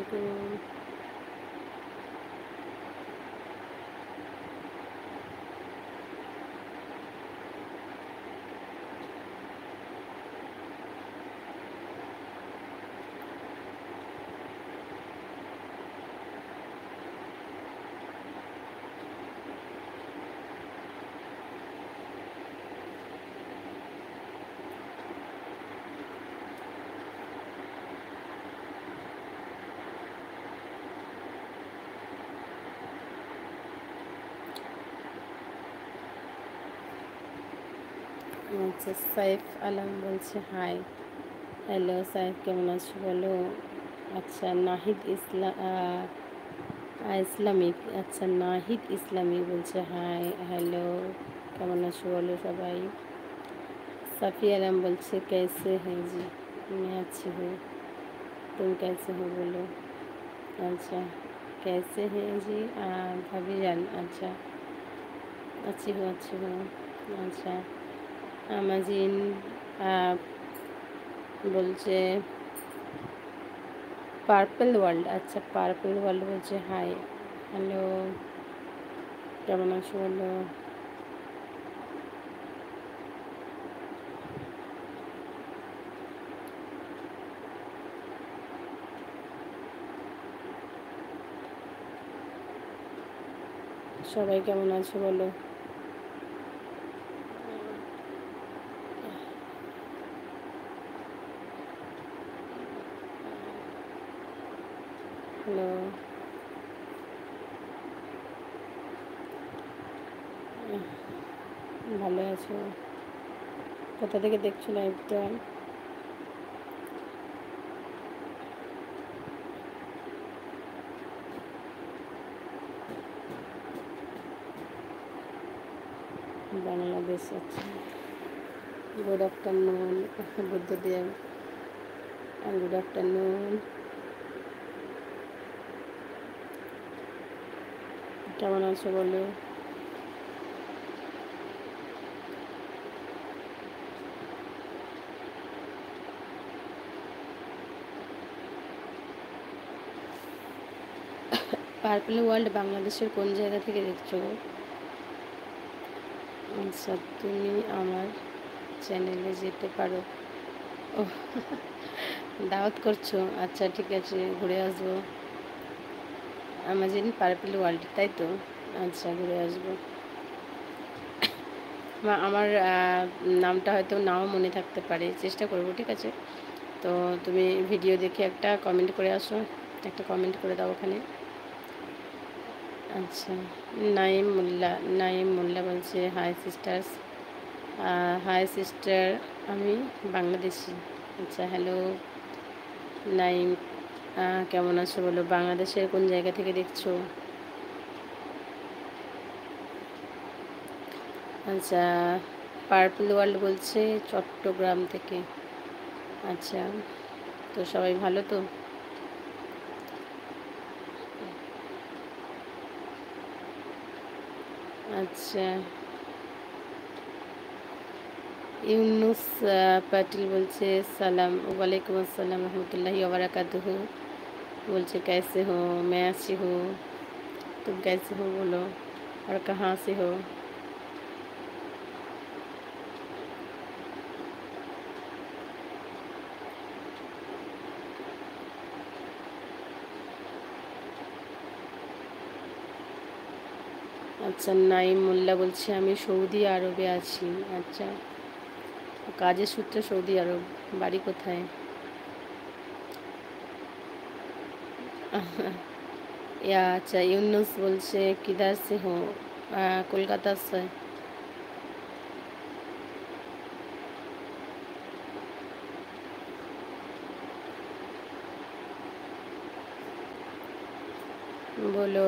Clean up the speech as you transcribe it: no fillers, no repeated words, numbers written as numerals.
করুন। আচ্ছা, সাইফ আলম বলছে হাই। হ্যালো সাইফ, কেমন আছো বলো। আচ্ছা, নাহিদ ইসলামিক, আচ্ছা নাহিদ ইসলামিক বলছে হাই হ্যালো, কেমন আছো বলো সবাই। সাফি আলম বলছে कैसे हैं जी, मैं अच्छी हूँ, तुम कैसे हो बोलो। अच्छा, कैसे हैं जी भाभी जान, अच्छा अच्छी हूँ अच्छी हूँ। अच्छा, আমাজিন বলছে পার্পল ওয়ার্ল্ড, আচ্ছা পার্পল ওয়ার্ল্ড বলছে হাই হ্যালো, কেমন আছো বলো। সবাই কেমন আছো বলো। হ্যালো, ভালো আছো? কোথা থেকে দেখছো লাইভটা? বাংলাদেশ, আচ্ছা good afternoon Buddhadeb, good afternoon, কেমন আছো বলো। পার্পল ওয়ার্ল্ড বাংলাদেশের কোন জায়গা থেকে দেখছো? আচ্ছা, তুমি আমার চ্যানেলে যেতে পারো। ও, দাওয়াত করছো, আচ্ছা ঠিক আছে ঘুরে আসবো। আমাজিন পার্পল ওয়ার্ল্ড তাই তো, আচ্ছা ঘুরে আসবো। আমার নামটা হয়তো নাও মনে থাকতে পারে, চেষ্টা করবো, ঠিক আছে। তো তুমি ভিডিও দেখে একটা কমেন্ট করে আসো, একটা কমেন্ট করে দাও ওখানে। আচ্ছা, নাইম মোল্লা বলছে হাই সিস্টার্স, হাই সিস্টার, আমি বাংলাদেশি। আচ্ছা হ্যালো নাইম, কেমন আছো বলো। বাংলাদেশের কোন জায়গা থেকে দেখছো? আচ্ছা, পার্পল ওয়ার্ল্ড বলছে চট্টগ্রাম থেকে। আচ্ছা, তো সবাই ভালো তো? আচ্ছা, ইউনুস পাটিল বলছে সালাম, ওয়ালাইকুম আসসালাম রহমতুল্লাহি ওয়া বারাকাতুহু, বলছে कैसे हो, मैं अच्छी हूँ, तुम कैसे हो बोलो, और कहाँ से हो। আচ্ছা, নাইম মোল্লা বলছে আমি সৌদি আরবে আছি। আচ্ছা, কাজের সূত্রে সৌদি আরব, বাড়ি কোথায়? আচ্ছা, ইউনুস বলছে কিদার সে হো, কলকাতা সে। বলো।